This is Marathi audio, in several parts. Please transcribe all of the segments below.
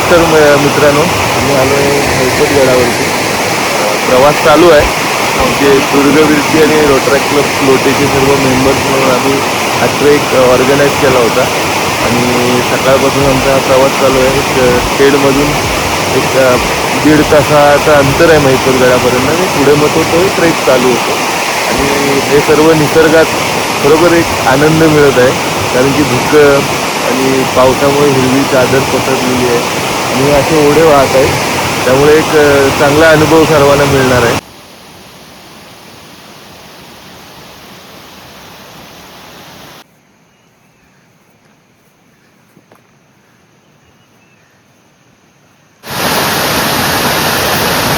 नमस्कार मित्रांनो, आम्ही आलो मैपत गडावरती. प्रवास चालू आहे. आमचे दुर्गवीरची आणि रोटरी क्लब लोटेचे सर्व मेंबर्स म्हणून आम्ही हा ट्रेक ऑर्गनाईज केला होता आणि सकाळपासून आमचा प्रवास चालू आहे. खेडमधून एक 1.5 तासाचं अंतर आहे मैपत गडापर्यंत आणि पुढे मग तो ट्रेक चालू होतो. आणि हे सर्व निसर्गात बरोबर एक आनंद मिळत आहे, कारण की धुकं आणि पावसामुळे हिरवी चादर पसरलेली आहे आणि असे ओढे वाहत आहेत. त्यामुळे एक चांगला अनुभव सर्वांना मिळणार आहे.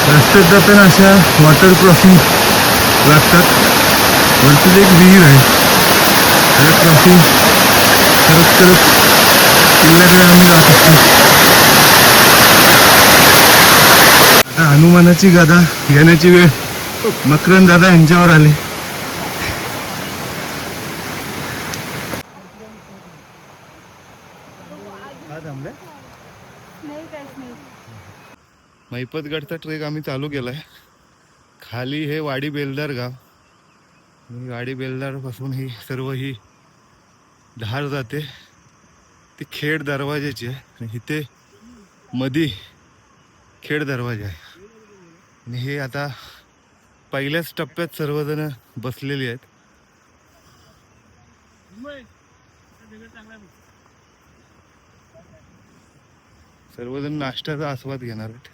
रस्त्यात जाताना अशा वॉटर क्रॉसिंग लागतात. वरतीच एक विहीर आहे. क्रॉसिंग करत करत किल्ल्याकडे आम्ही जात असतो. आता हनुमानाची गदा घेण्याची वेळ मकरंद दादा यांच्यावर आली. मैपतगडचा ट्रेक आम्ही चालू केलाय. खाली हे वाडी बेलदार गाव. वाडी बेलदार पासून ही सर्व ही धार जाते ती खेड दरवाजाची आहे आणि इथे मधी खेड दरवाजा आहे. आणि हे आता पहिल्याच टप्प्यात सर्वजण बसलेली आहेत. सर्वजण नाश्त्याचा आस्वाद घेणार आहेत.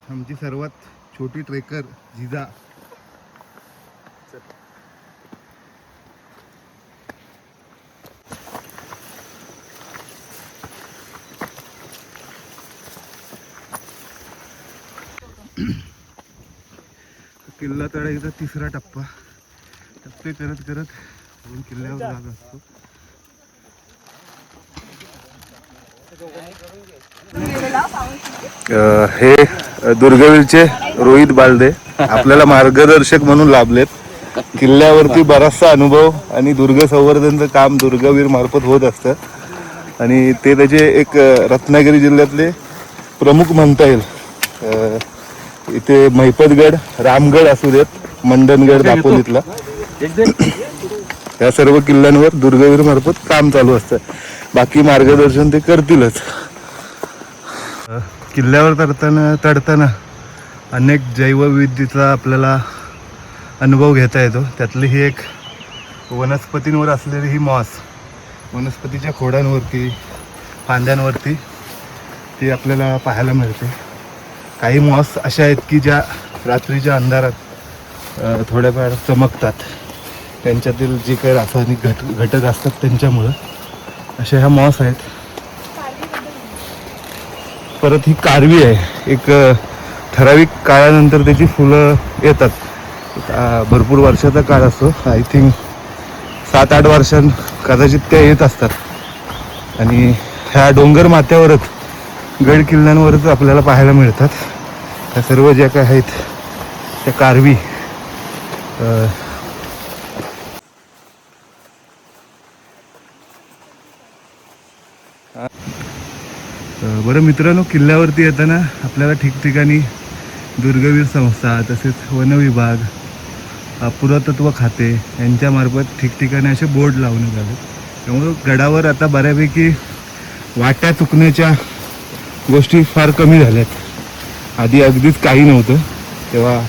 आमची सर्वात छोटी ट्रेकर जिजा. किल्ला चढाईचा तिसरा टप्पा. टप्पे करत करत आपण किल्ल्यावर जात असतो. हे दुर्गवीरचे रोहित बालदे आपल्याला मार्गदर्शक म्हणून लाभलेत. किल्ल्यावरती बराचसा अनुभव आणि दुर्ग संवर्धनचं काम दुर्गवीर मार्फत होत असतं आणि ते त्याचे एक रत्नागिरी जिल्ह्यातले प्रमुख म्हणता येईल. इथे मैपतगड, रामगड असू देत, मंडणगड दापोलीतला, या सर्व किल्ल्यांवर दुर्गवीर मार्फत काम चालू असतं. बाकी मार्गदर्शन ते करतीलच. किल्ल्यावर चढताना अनेक जैवविविधतेचा आपल्याला अनुभव घेता येतो. त्यातली ही एक वनस्पतींवर असलेली ही मॉस, वनस्पतीच्या खोडांवरती, फांद्यांवरती ती आपल्याला पाहायला मिळते. काही मॉस अशा आहेत की ज्या रात्रीच्या अंधारात थोड्याफार चमकतात. त्यांच्यातील जे काही रासायनिक घटक असतात त्यांच्यामुळं अशा ह्या मॉस आहेत. परत ही कारवी आहे. एक ठराविक काळानंतर त्याची फुलं येतात. भरपूर वर्षाचा काळ असतो. आय थिंक 7-8 वर्षां कदाचित त्या येत असतात आणि ह्या डोंगर माथ्यावरच, गड किल्ल्यांवरच आपल्याला पाहायला मिळतात. त्या सर्व ज्या काय आहेत त्या कारवी. बरं मित्रांनो, किल्ल्यावरती येताना आपल्याला ठिकठिकाणी दुर्गवीर संस्था, तसेच वनविभाग, पुरातत्व खाते यांच्यामार्फत ठिकठिकाणी असे बोर्ड लावण्यात आले. त्यामुळं गडावर आता बऱ्यापैकी वाट्या चुकण्याच्या गोष्टी फार कमी झाल्यात. आधी अगदीच काही नव्हतं, तेव्हा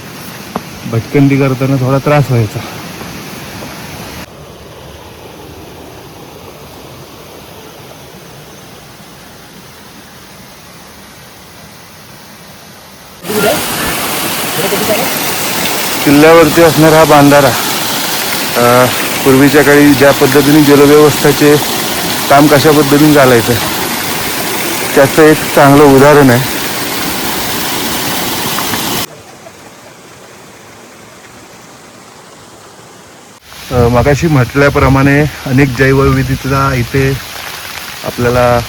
भटकंती करताना थोडा त्रास व्हायचा. किल्ल्यावरती असणारा हा बांधारा पूर्वीच्या काळी ज्या पद्धतीने जलव्यवस्थेचे काम कशा पद्धतीने चालायचं त्याचं एक चांगलं उदाहरण आहे. मगाशी म्हटल्याप्रमाणे अनेक जैवविविधता इथे आपल्याला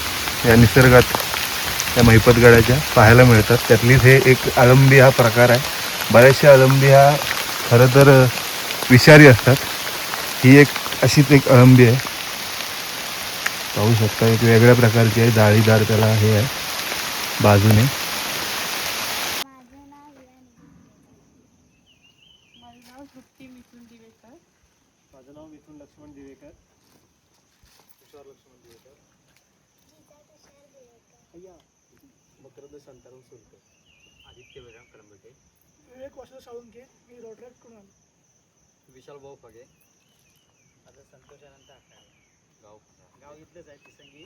या निसर्गात त्या महिपतगडाच्या पाहायला मिळतात. त्यातलीच हे एक अळंबी हा प्रकार आहे. बऱ्याचशा अळंबी ह्या खरं तर विषारी असतात. ही एक अशीच एक अळंबी आहे. पाहू शकता एक वेगळ्या प्रकारची आहे, जाळीदार त्याला हे आहे बाजूने. माझं नाव मिथुन लक्ष्मण दिवेकर. तुषार लक्ष्मण दिवेकर. मकरंद शांताराम सोलकर. आदित्य विराम कळंबटे. विवेक वसंत साळुंके. मी रोटरॅक्टकडून आलो. विशाल भाऊ फगे. आता संतोष अनंत आखाडे. गाव इथलंच आहे तिसंगी.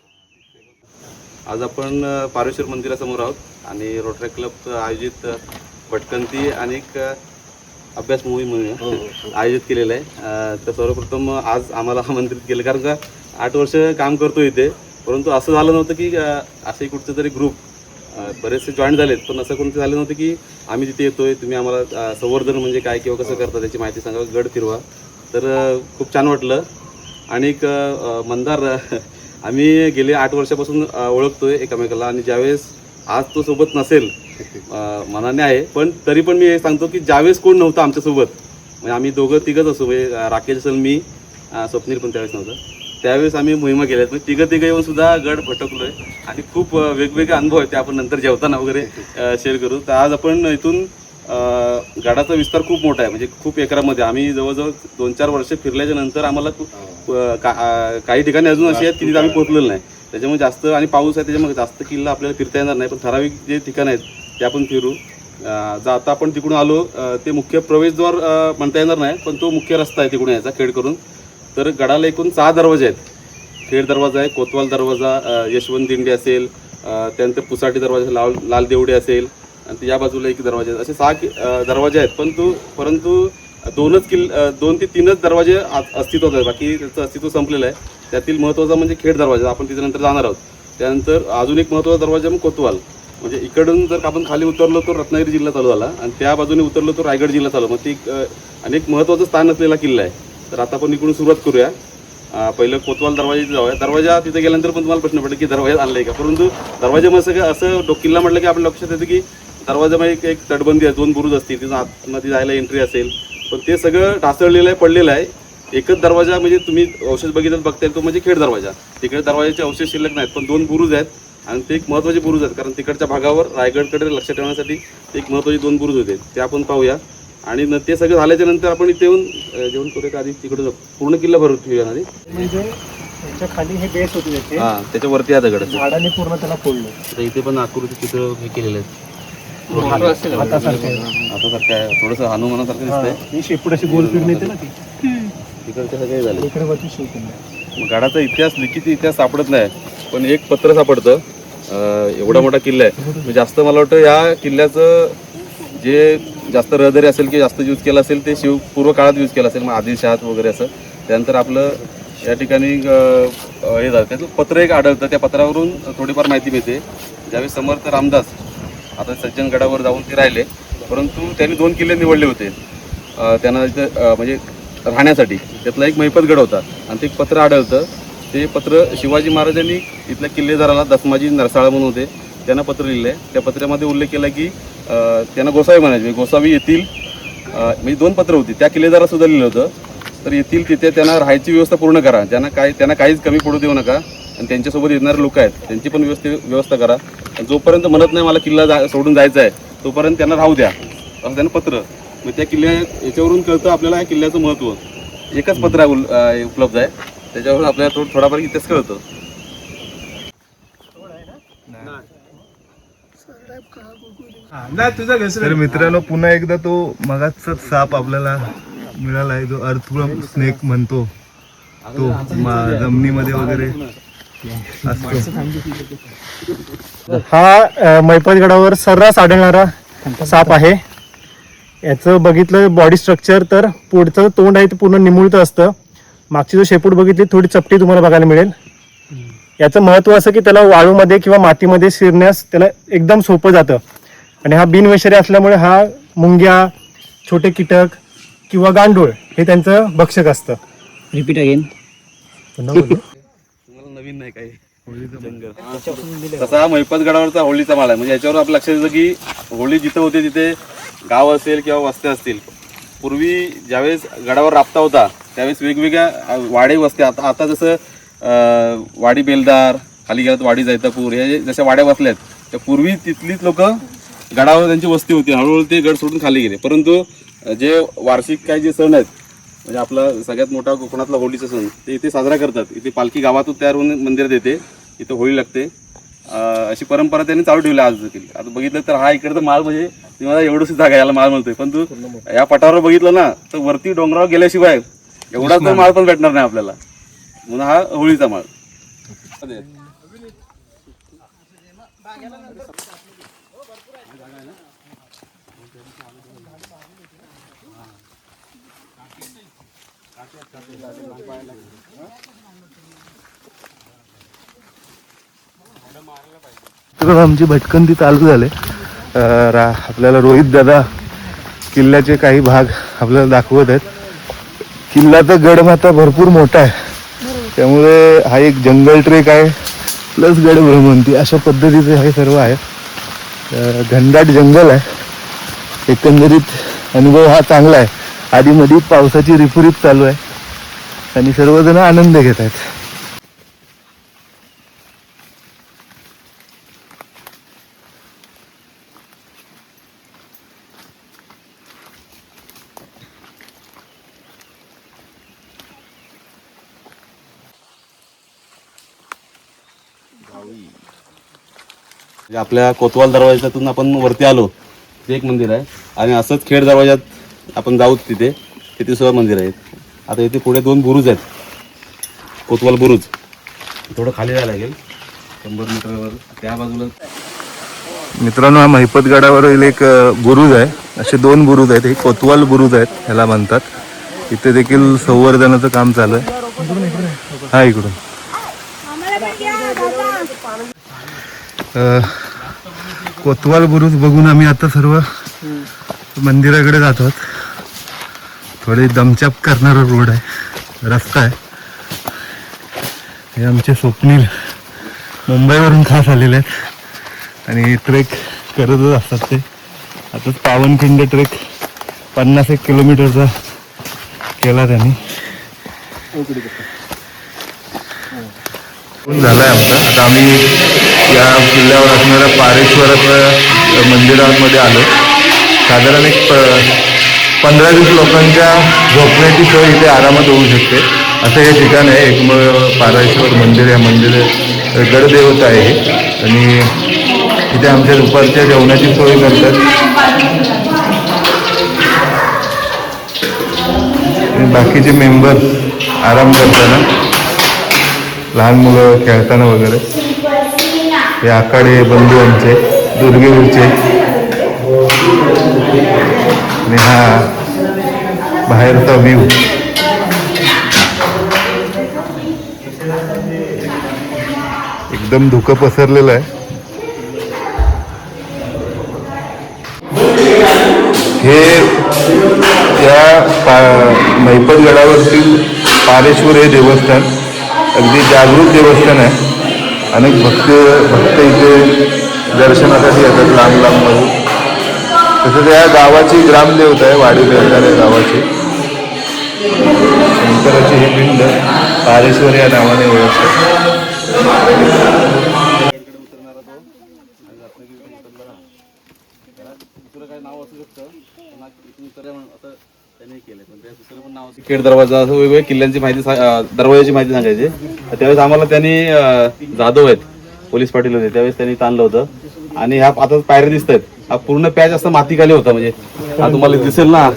आज आपण पारेश्वर मंदिरासमोर आहोत आणि रोटरी क्लब आयोजित भटकंती आणि एक अभ्यास मोहीम म्हणून आयोजित केलेलं आहे. तर सर्वप्रथम आज आम्हाला आमंत्रित केलं कारण का 8 वर्ष काम करतो इथे, परंतु असं झालं नव्हतं की असे कुठचं तरी ग्रुप बरेचसे जॉईन झालेत, पण असं कोणतं झालं नव्हतं की आम्ही तिथे येतोय, तुम्ही आम्हाला संवर्धन म्हणजे काय किंवा कसं करता त्याची माहिती सांगा, गड फिरवा. तर खूप छान वाटलं. आणि एक मंदार आम्ही गेले 8 वर्षापासून ओळखतोय एकमेकाला आणि ज्यावेळेस आज तो सोबत नसेल मनाने आहे, पण तरी पण मी हे सांगतो की ज्यावेळेस कोण नव्हतं आमच्यासोबत, म्हणजे आम्ही दोघं तिघंच असो, म्हणजे राकेश असेल, मी, स्वप्नील पण त्यावेळेस नव्हतं, त्यावेळेस आम्ही मोहिमा केल्यात. म्हणजे तिघं येऊन सुद्धा गड भटकलोय आणि खूप वेगवेगळे अनुभव आहेत ते आपण नंतर जेवताना वगैरे शेअर करू. तर आज आपण इथून गडाचा विस्तार खूप मोठा आहे, म्हणजे खूप एकरामध्ये आम्ही जवळजवळ 2-4 वर्ष फिरल्याच्या नंतर आम्हाला काही ठिकाणी अजून अशी आहेत की तिथे आम्ही पोहोचलेलो नाही. त्याच्यामुळे जास्त आणि पाऊस आहे त्याच्यामुळे जास्त किल्ला आपल्याला फिरता येणार नाही, पण ठराविक जे ठिकाण आहेत ते आपण फिरू. आता आपण तिकडून आलो ते मुख्य प्रवेशद्वार म्हणता येणार नाही, पण तो मुख्य रस्ता आहे तिकडून यायचा खेड करून. तर गडाला एकूण 6 दरवाजे आहेत. खेड दरवाजा आहे, कोतवाल दरवाजा, यशवंत दिंडी असेल, त्यानंतर पुसाटी दरवाजा, लाल देवडे असेल, आणि या बाजूला एक दरवाजे आहेत. असे 6 दरवाजे आहेत, परंतु 2 ते 3च दरवाजे अस्तित्वात आहेत, बाकी त्याचं अस्तित्व संपलेलं आहे. त्यातील महत्त्वाचा म्हणजे खेड दरवाजा, आपण तिथे नंतर जाणार आहोत. त्यानंतर अजून एक महत्त्वाचा दरवाजा मग कोतवाल, म्हणजे इकडून जर आपण खाली उतरलो तर रत्नागिरी जिल्हा चालू झाला आणि त्या बाजूने उतरलो तर रायगड जिल्हा चालू. मग ती अनेक महत्त्वाचं स्थान असलेला किल्ला आहे. तर आता आपण इकडून सुरुवात करूया. पहिलं कोतवाल दरवाजा जाऊया. दरवाजा तिथे गेल्यानंतर पण तुम्हाला प्रश्न पडेल की दरवाजा आणलाय का, परंतु दरवाजामध्ये सगळं असं किल्ला म्हटलं की आपल्या लक्षात येतं की दरवाजामध्ये एक तटबंदी आहे, 2 बुरुज असतील, तिथं आतमध्ये जायला एंट्री असेल, पण ते सगळं ढासळलेलं आहे, पडलेलं आहे. एकच दरवाजा म्हणजे तुम्ही अवशेष बघितलं बघताय तो म्हणजे खेड दरवाजा. तिकडे दरवाजाचे अवशेष शिल्लक नाहीत, पण 2 बुरुज आहेत आणि ते एक महत्त्वाचे बुरुज आहेत, कारण तिकडच्या भागावर रायगडकडे लक्ष ठेवण्यासाठी एक महत्त्वाचे 2 बुरुज होते, ते आपण पाहूया. आणि ते सगळं झाल्याच्या नंतर आपण इथे येऊन जेवण करूया. आधी तिकडे पूर्ण किल्ला भरून ठेवूया आधी. म्हणजे त्याच्या खाली हे बेस होते त्याचे, त्याच्यावरती आहे दगड, झाडाने पूर्ण त्याला फोडलं. तर इथे पण आकृती चित्र हे केलेलं आहे, हातासारखं आहे. आता काय थोडंसं हनुमानासारखं दिसतंय. ही शेपूट अशी गोल फिरून येते ना ती, तिकडचे सगळे झाले. इकडे वरती शेपूट. मग गडाचा इतिहास, लिखित इतिहास सापडत नाही, पण एक पत्र सापडतं. एवढा मोठा किल्ला आहे, म्हणजे जास्त मला वाटतं या किल्ल्याचं जे जास्त रहदारी असेल की जास्त यूज केलं असेल ते पूर्व काळात यूज केलं असेल, मग आदिलशहात वगैरे असं. त्यानंतर आपलं या ठिकाणी हे झालं, त्याचं पत्र एक आढळतं, त्या पत्रावरून थोडीफार माहिती मिळते. ज्यावेळी समर्थ रामदास आता सज्जनगडावर जाऊन ते राहिले, परंतु त्यांनी 2 किल्ले निवडले होते त्यांना इथं म्हणजे राहण्यासाठी. त्यातला एक महिपतगड होता आणि ते एक पत्र आढळतं. ते पत्र शिवाजी महाराजांनी इथल्या किल्लेदाराला दसमाजी नरसाळा म्हणून होते, त्यांना पत्र लिहिलं आहे. त्या पत्रामध्ये उल्लेख केला की त्यांना गोसावी म्हणायचे, गोसावी येथील, म्हणजे 2 पत्र होती, त्या किल्लेदाराला सुद्धा लिहिलं होतं. तर येथील तिथे त्यांना राहायची व्यवस्था पूर्ण करा, त्यांना काहीच कमी पडू देऊ नका, आणि त्यांच्यासोबत येणारे लोक आहेत त्यांची पण व्यवस्था करा. जोपर्यंत म्हणत नाही मला किल्ला सोडून जायचा आहे तोपर्यंत त्यांना राहू द्या, असं त्यांना पत्र. मग त्या याच्यावरून कळतं आपल्याला या किल्ल्याचं महत्त्व. एकच पत्र उपलब्ध आहे, त्याच्यावरून आपल्याला थोडाफार इतिहास कळतो. तर मित्रांनो, पुन्हा एकदा तो मगाचा साप आपल्याला मिळाला आहे, जो अर्थवर्म स्नेक म्हणतो, तो जमिनीमध्ये वगैरे असतो. हा मैपतगडावर सर्रास आढळणारा साप आहे. याचं बघितलं बॉडी स्ट्रक्चर तर पुढचं तोंड आहे ते पूर्ण निमुळतं असतं. मागची जो शेपूट बघितली थोडी चपटी तुम्हाला बघायला मिळेल. याचं महत्त्व असं की त्याला वाळूमध्ये किंवा मातीमध्ये शिरण्यास त्याला एकदम सोपं जातं. आणि हा बिनविषारी असल्यामुळे हा मुंग्या, छोटे कीटक किंवा गांडूळ हे त्यांचं भक्षक असतं. Repeat again. तुम्हाला नवीन नाही काही. तसा महिपत गडावरचा होळीचा माळ आहे. म्हणजे याच्यावर आपलं लक्षात येतं की होळी जिथं होते तिथे गाव असेल किंवा वस्त्या असतील. पूर्वी ज्यावेळेस गडावर राबता होता त्यावेळेस वेगवेगळ्या वाडे वस्त्या, आता जसं वाडी बेलदार, खाली गेलात वाडी जैतापूर, हे जशा वाड्या बसल्यात, त्या पूर्वी तिथलीच लोक गडावर त्यांची वस्ती होती. हळूहळू ते गड सोडून खाली गेले. परंतु जे वार्षिक काही जे सण आहेत, म्हणजे आपला सगळ्यात मोठा कोकणातला होळीचा सण, ते इथे साजरा करतात. इथे पालखी गावातून तयार होऊन मंदिरात येते, इथं होळी लागते. अशी परंपरा त्यांनी चालू ठेवली आज देखील. आता बघितलं तर हा इकडचा माळ, म्हणजे तुम्हाला एवढंच जागा आहे, याला माळ म्हणतोय. पण तू या पठारावर बघितलं ना तर वरती डोंगरावर गेल्याशिवाय एवढा तर माळ पण भेटणार नाही आपल्याला. म्हणून हा होळीचा माळ. तर आमची भटकंती चालू झाले. आपल्याला रोहित दादा किल्ल्याचे काही भाग आपल्याला दाखवत आहेत. किल्ल्याचा गडमाथा भरपूर मोठा आहे, त्यामुळे हा एक जंगल ट्रेक आहे प्लस गड भ्रमंती अशा पद्धतीचे हे सर्व आहे. घनदाट जंगल आहे. एकंदरीत अनुभव हा चांगला आहे. आधीमध्ये पावसाची रिफुरीप चालू आहे आणि सर्वजण आनंद घेत आहेत. म्हणजे आपल्या कोतवाल दरवाजातून आपण वरती आलो, ते एक मंदिर आहे. आणि असंच खेड दरवाजात आपण जाऊ, तिथे सुद्धा मंदिर आहेत. आता इथे पुढे 2 बुरुज आहेत, कोतवाल बुरुज. थोडं खाली जायला लागेल 100 मीटरवर. त्या बाजूला मित्रांनो, हा महिपत गडावरील एक बुरुज आहे. असे 2 बुरुज आहेत. हे कोतवाल बुरुज आहेत ह्याला म्हणतात. इथे देखील संवर्धनाचं काम चालू आहे. हा इकडून कोतवाल बुरुज बघून आम्ही आता सर्व मंदिराकडे जात आहोत. थोडे दमचाप करणारा रोड आहे, रस्ता आहे. हे आमचे स्वप्नील मुंबईवरून खास आलेले आहेत आणि ट्रेक करतच असतात ते. आताच पावनखिंड ट्रेक 51 किलोमीटरचा केला त्यांनी. झालाय आमचा. आता आम्ही या किल्ल्यावर असणाऱ्या पारेश्वराच्या मंदिरामध्ये आलो. साधारण एक 15-20 लोकांच्या झोपण्याची सोय इथे आरामात होऊ शकते असं हे ठिकाण आहे. एकमेव पारेश्वर मंदिर, या मंदिर गडदेवता आहे हे. आणि इथे आमच्या दुपारच्या जेवणाची सोय करतात. आणि बाकीचे मेंबर आराम करताना, लहान मुलं खेळताना वगैरे. हे आखाडे बंधू आमचे दुर्गेवीरचे. आणि हा बाहेरचा व्ह्यू. एकदम धुकं पसरलेलं आहे. हे या महिपत गडावरतील पारेश्वर हे देवस्थान अगदी जागृत देवस्थान आहे. अनेक भक्त इथे दर्शनासाठी येतात लांब लांबमधून. तसंच या गावाची ग्रामदेवता आहे, वाडी बेलदार या गावाची. शंकराची ही पिंड पारेश्वर या नावाने ओळखतात. खेड दरवाजा, असं वेगवेगळ्या किल्ल्यांची माहिती, दरवाजाची माहिती सांगायची. त्यावेळेस आम्हाला त्यांनी जाधव आहेत, पोलीस पाटील होते, त्यावेळेस त्यांनी ताणलं होतं. आणि ह्या आता पायऱ्या दिसत आहेत, हा पूर्ण पॅच असं माती खाली होता. म्हणजे हा तुम्हाला दिसेल ना,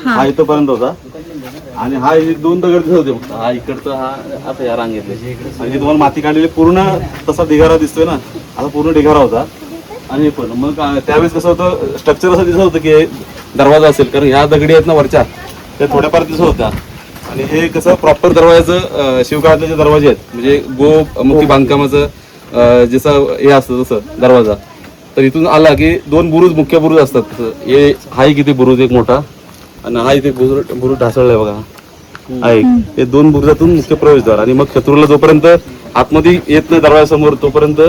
हा इथंपर्यंत होता. आणि हा 2 दगड दिसत होते फक्त. हा इकडचा, हा आता या रांगेतले. आणि तुम्हाला माती काढलेली पूर्ण तसा ढिगारा दिसतोय ना, आता पूर्ण ढिगारा होता. आणि पण मग त्यावेळेस कसं होतं, स्ट्रक्चर असं दिसत होतं की दरवाजा असेल, कारण ह्या दगडी आहेत ना वरच्या, त्या थोड्याफार दिसत होत्या. आणि हे कसं प्रॉपर दरवाजाचं शिवकाळातले जे दरवाजे आहेत, म्हणजे गोमुखी बांधकामाचं जसं हे असतं तसं दरवाजा. तर इथून आला की 2 बुरुज, मुख्य बुरुज असतात. हे हाही किती बुरुज एक मोठा, आणि हा इथे बुरुज ढासळलाय बघा. आहे हे 2 बुरुजातून मुख्य प्रवेशद्वार. आणि मग शत्रूला जोपर्यंत आतमध्ये येत नाही दरवाजासमोर तोपर्यंत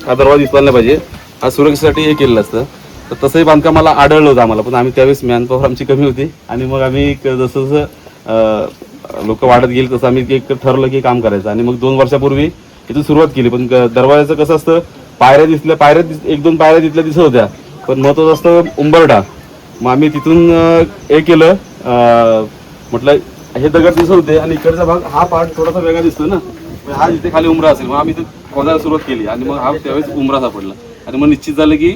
हा दरवाजा दिसला नाही पाहिजे, हा सुरक्षेसाठी हे केलेलं असतं. तर तसंही बांधकाम मला आढळलं होतं आम्हाला, पण आम्ही त्यावेळेस मॅनपॉवर आमची कमी होती आणि मग आम्ही जसं जसं लोक वाढत गेली तसं आम्ही एक ठरलं की काम करायचं. आणि मग 2 वर्षापूर्वी इथून सुरुवात केली. पण दरवाजाचं कसं असतं, पायऱ्या दिसल्या, एक दोन पायऱ्या तिथल्या दिसत होत्या, पण महत्त्वाचं असतं उंबरठा. मग आम्ही तिथून हे केलं, म्हटलं हे दगड दिसत होते आणि इकडचा भाग हा पार्ट थोडासा वेगळा दिसतो ना, हा इथे खाली उमरा असेल. मग आम्ही इथे खोदायला सुरुवात केली आणि मग हा त्यावेळेस उमरा सापडला आणि मग निश्चित झालं की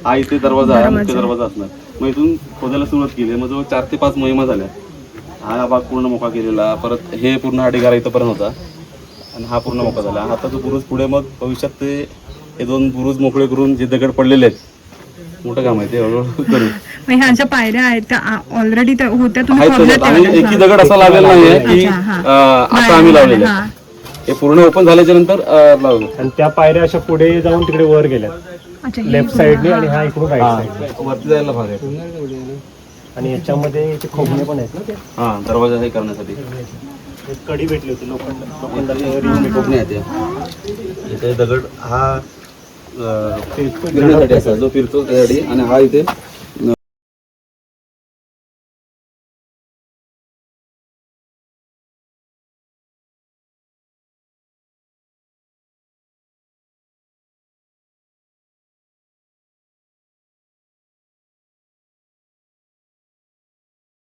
हा इथे दरवाजा आहे, मुख्य दरवाजा असणार. मग इथून खोदायला सुरुवात केली. मग जवळ 4 ते 5 मोहिमा झाल्या. हा भाग पूर्ण मोकळा केलेला, परत हे पूर्ण हा ढिगारा इथंपर्यंत होता आणि हा पूर्ण मोकळा झाला. आता तो बुरुज पुढे मग भविष्यात ते हे 2 बुरुज मोकळे करून जे दगड पडलेले आहेत, मोठं काम आहे ते हळूहळू करू. मग ह्या ज्या पायऱ्या आहेत त्या ऑलरेडी होत्या, तुम्ही आहेत खोदल्या तसंच. आम्ही त्यावेळेस? एकी दगड असा लावलेला नाहीये की अच्छा, हा. आता आम्ही लावलेले हा. हे पूर्ण ओपन झाल्याच्या नंतर लावलं. आणि त्या पायऱ्या अशा पुढे जाऊन तिकडे वर गेल्या, अच्छा, हे लेफ्ट साईडने आणि हा इकडून राईट साईडने. वरती जायला भाग आहे. आणि याच्यामध्ये इथे खोबणे पण आहेत ना, ते हा, दरवाजा हे करण्यासाठी एक कडी भेटली होती लोखंडाची. कोपणे आहेत ते. इथे दगड हा फिरण्यासाठी असा जो फिरतो त्यासाठी, आणि हा इथे